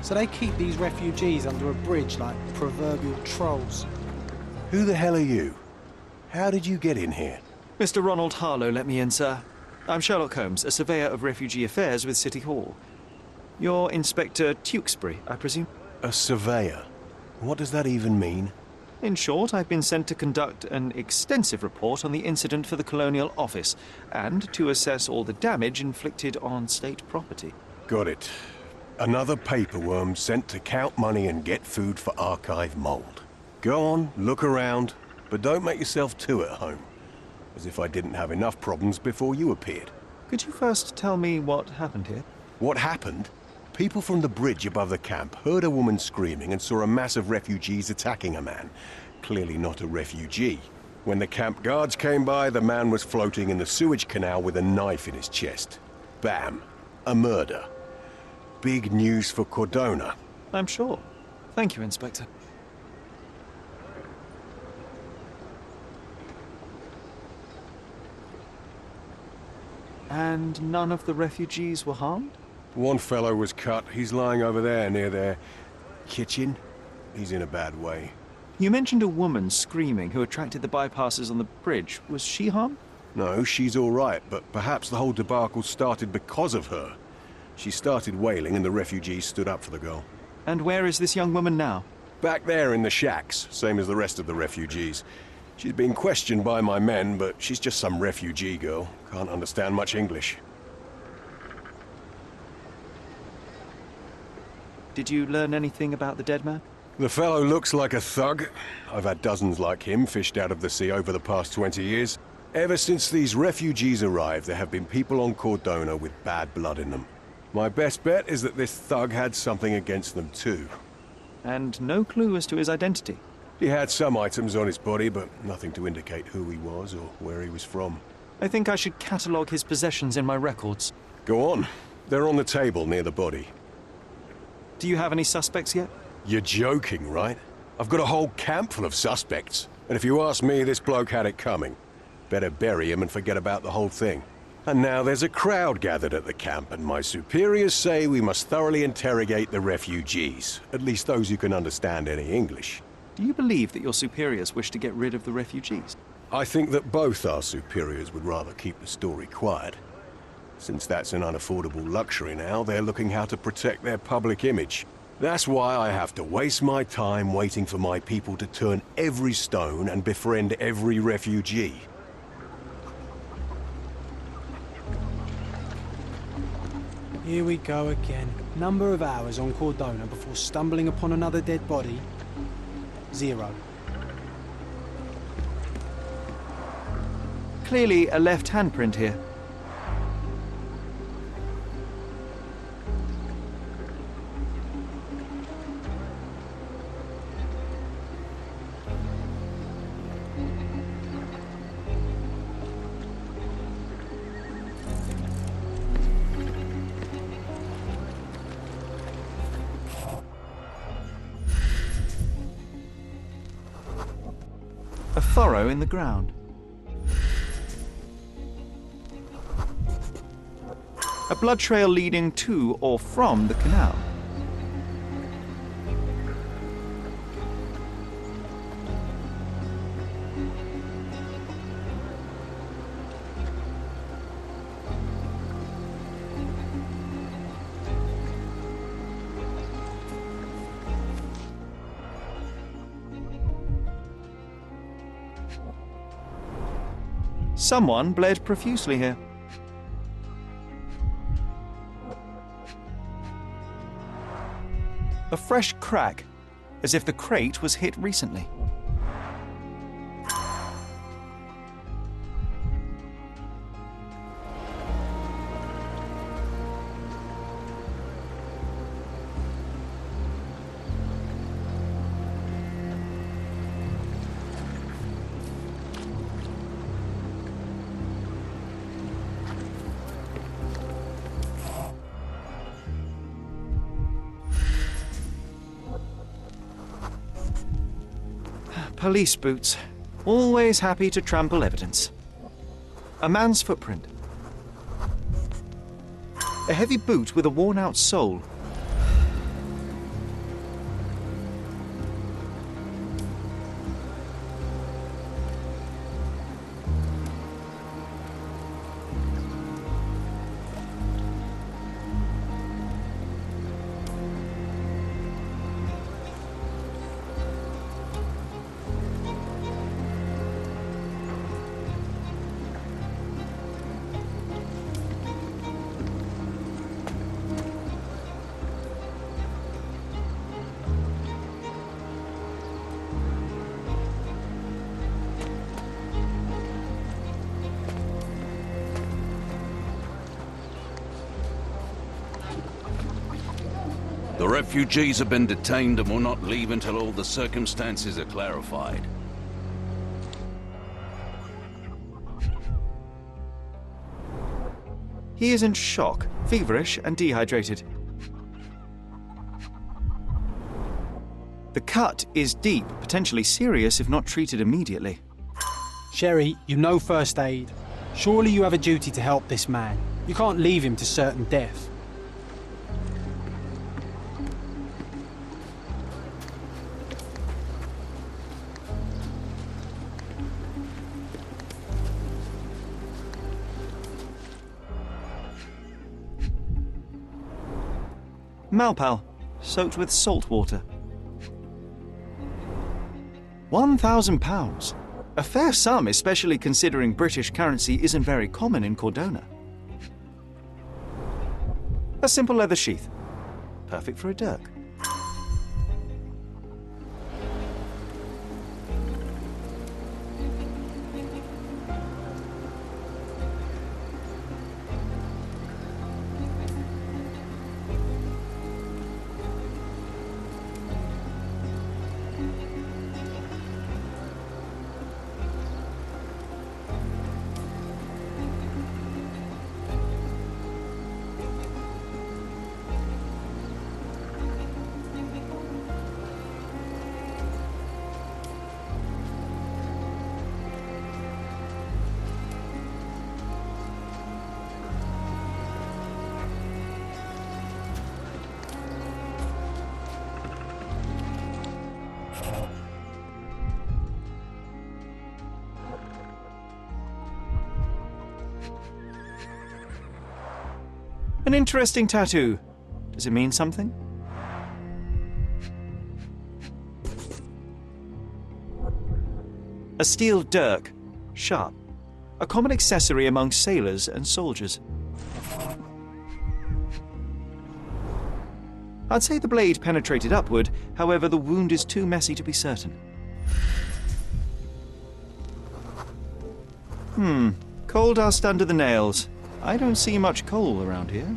So they keep these refugees under a bridge like proverbial trolls. Who the hell are you? How did you get in here? Mr. Ronald Harlow let me in, sir. I'm Sherlock Holmes, a surveyor of refugee affairs with City Hall. You're Inspector Tewkesbury, I presume? A surveyor? What does that even mean? In short, I've been sent to conduct an extensive report on the incident for the Colonial Office and to assess all the damage inflicted on state property. Got it. Another paperworm sent to count money and get food for archive mold. Go on, look around, but don't make yourself too at home. As if I didn't have enough problems before you appeared. Could you first tell me what happened here? What happened? People from the bridge above the camp heard a woman screaming and saw a mass of refugees attacking a man. Clearly not a refugee. When the camp guards came by, the man was floating in the sewage canal with a knife in his chest. Bam. A murder. Big news for Cordona. I'm sure. Thank you, Inspector. And none of the refugees were harmed? One fellow was cut. He's lying over there near their kitchen. He's in a bad way. You mentioned a woman screaming who attracted the bypassers on the bridge. Was she harmed? No, she's all right, but perhaps the whole debacle started because of her. She started wailing and the refugees stood up for the girl. And where is this young woman now? Back there in the shacks, same as the rest of the refugees. She's being questioned by my men, but she's just some refugee girl. Can't understand much English. Did you learn anything about the dead man? The fellow looks like a thug. I've had dozens like him fished out of the sea over the past 20 years. Ever since these refugees arrived, there have been people on Cordona with bad blood in them. My best bet is that this thug had something against them too. And no clue as to his identity? He had some items on his body, but nothing to indicate who he was or where he was from. I think I should catalogue his possessions in my records. Go on. They're on the table near the body. Do you have any suspects yet? You're joking, right? I've got a whole camp full of suspects. And if you ask me, this bloke had it coming. Better bury him and forget about the whole thing. And now there's a crowd gathered at the camp, and my superiors say we must thoroughly interrogate the refugees. At least those who can understand any English. Do you believe that your superiors wish to get rid of the refugees? I think that both our superiors would rather keep the story quiet. Since that's an unaffordable luxury now, they're looking how to protect their public image. That's why I have to waste my time waiting for my people to turn every stone and befriend every refugee. Here we go again. Number of hours on Cordona before stumbling upon another dead body? 0. Clearly a left handprint here. A furrow in the ground. A blood trail leading to or from the canal. Someone bled profusely here. A fresh crack, as if the crate was hit recently. Police boots. Always happy to trample evidence. A man's footprint. A heavy boot with a worn-out sole. The refugees have been detained and will not leave until all the circumstances are clarified. He is in shock, feverish, and dehydrated. The cut is deep, potentially serious if not treated immediately. Sherry, you know first aid. Surely you have a duty to help this man. You can't leave him to certain death. Malpal, soaked with salt water. £1,000. A fair sum, especially considering British currency isn't very common in Cordona. A simple leather sheath. Perfect for a dirk. An interesting tattoo. Does it mean something? A steel dirk, sharp. A common accessory among sailors and soldiers. I'd say the blade penetrated upward, however the wound is too messy to be certain. Coal dust under the nails. I don't see much coal around here.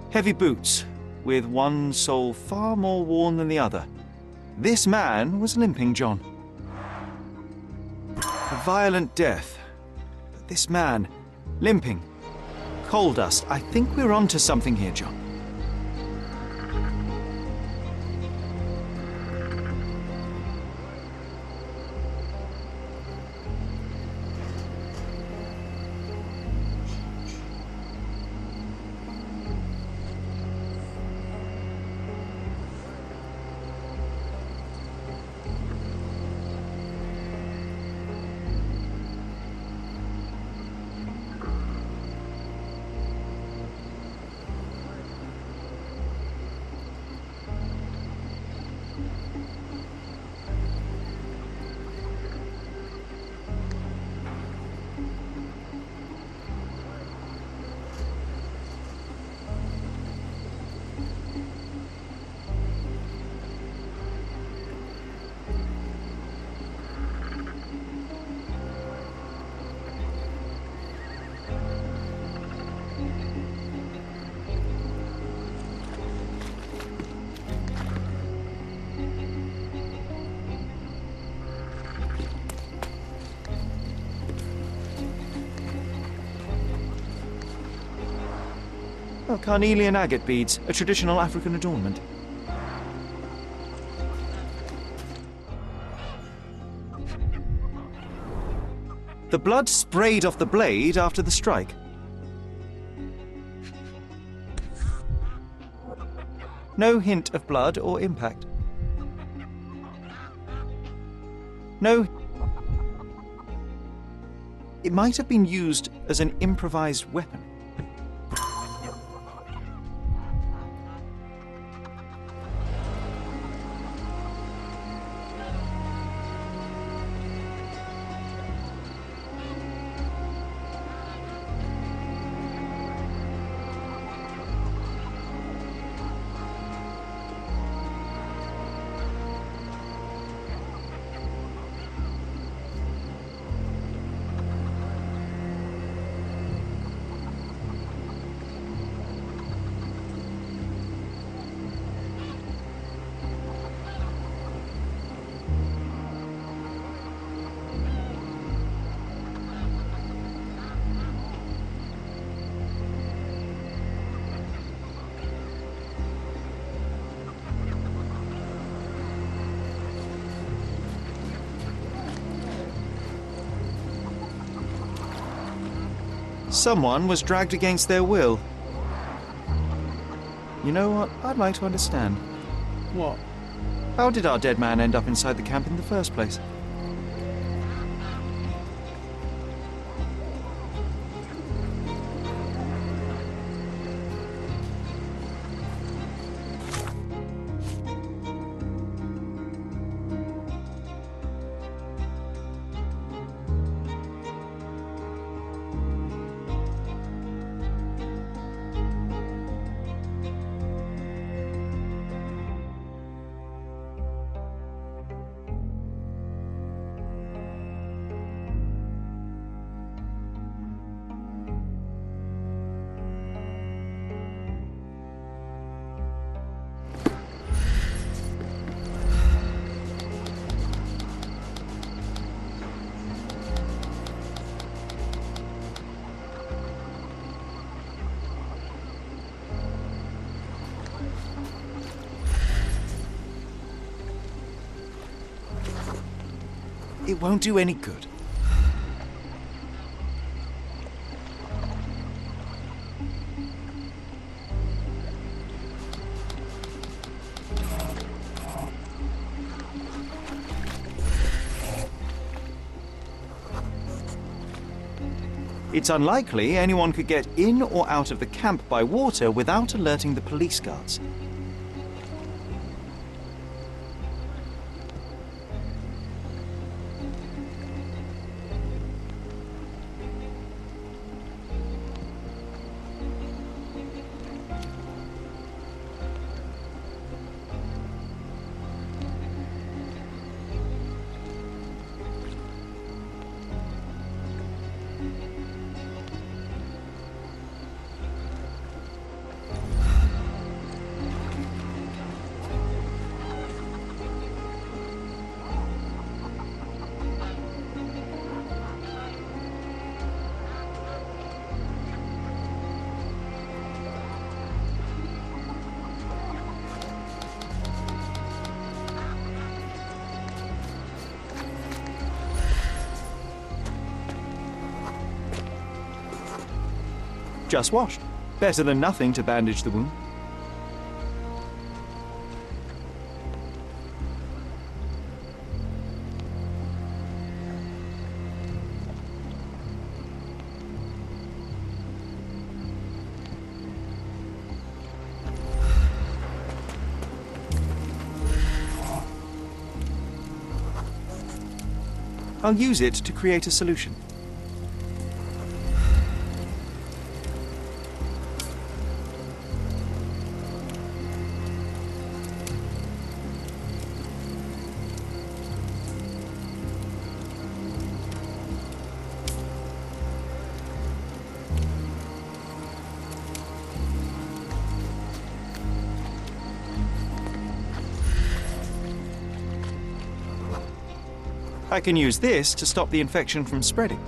Heavy boots, with one sole far more worn than the other. This man was limping John. A violent death. But this man, limping. Coal dust. I think we're onto something here, John. Oh, carnelian agate beads, a traditional African adornment. The blood sprayed off the blade after the strike. No hint of blood or impact. No. It might have been used as an improvised weapon. Someone was dragged against their will. You know what? I'd like to understand. What? How did our dead man end up inside the camp in the first place? It won't do any good. It's unlikely anyone could get in or out of the camp by water without alerting the police guards. Just washed. Better than nothing to bandage the wound. I'll use it to create a solution. I can use this to stop the infection from spreading.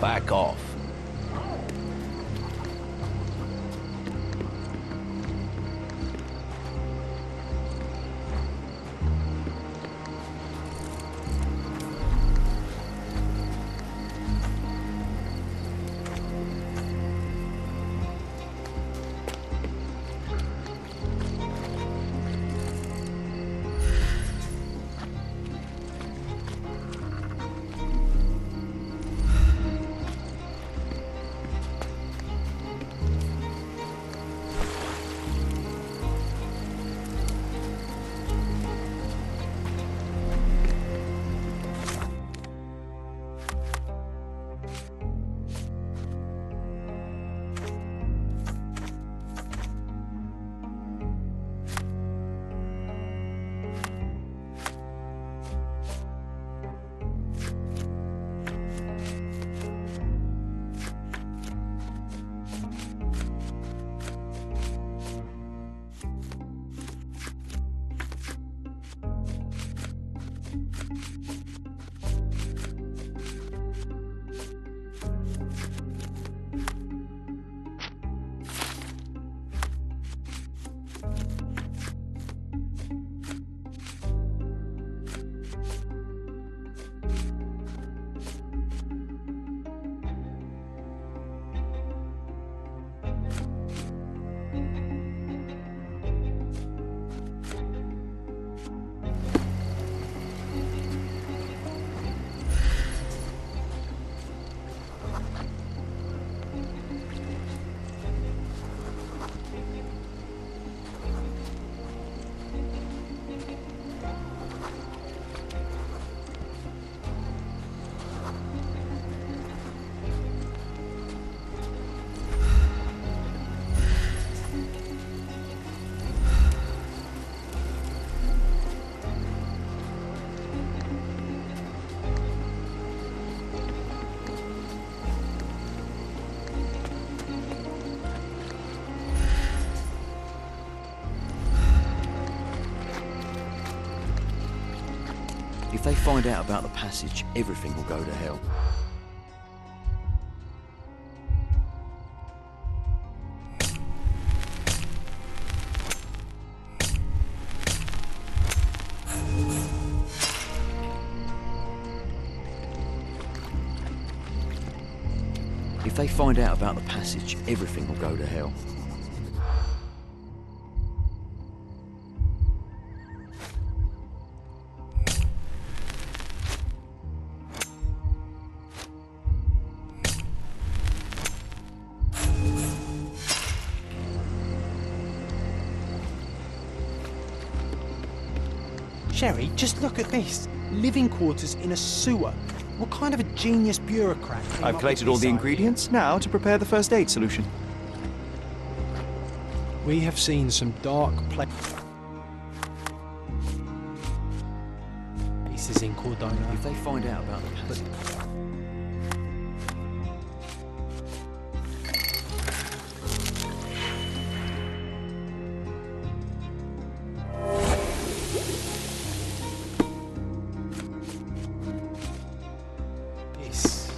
back off. If they find out about the passage, everything will go to hell. If they find out about the passage, everything will go to hell. Sherry, just look at this. Living quarters in a sewer. What kind of a genius bureaucrat came I've up collated with all this the idea? ingredients now to prepare the first aid solution. We have seen some dark places in Cordona. If they find out about the passage... This.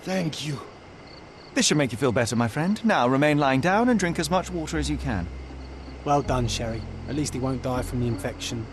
Thank you. This should make you feel better, my friend. Now remain lying down and drink as much water as you can. Well done, Sherry. At least he won't die from the infection.